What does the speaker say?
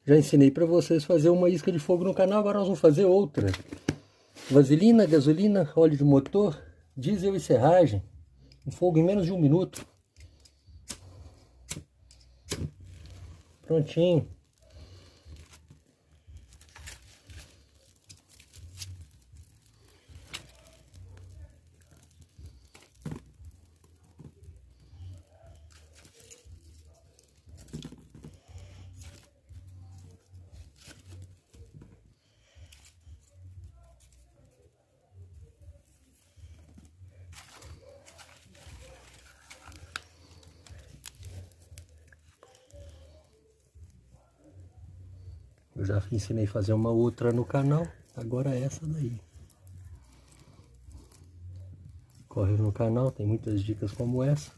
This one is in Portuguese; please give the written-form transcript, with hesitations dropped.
Já ensinei para vocês fazer uma isca de fogo no canal, agora nós vamos fazer outra. Vaselina, gasolina, óleo de motor, diesel e serragem. Um fogo em menos de 1 minuto. Prontinho. Eu já ensinei a fazer uma outra no canal, agora essa daí. Corre no canal, tem muitas dicas como essa.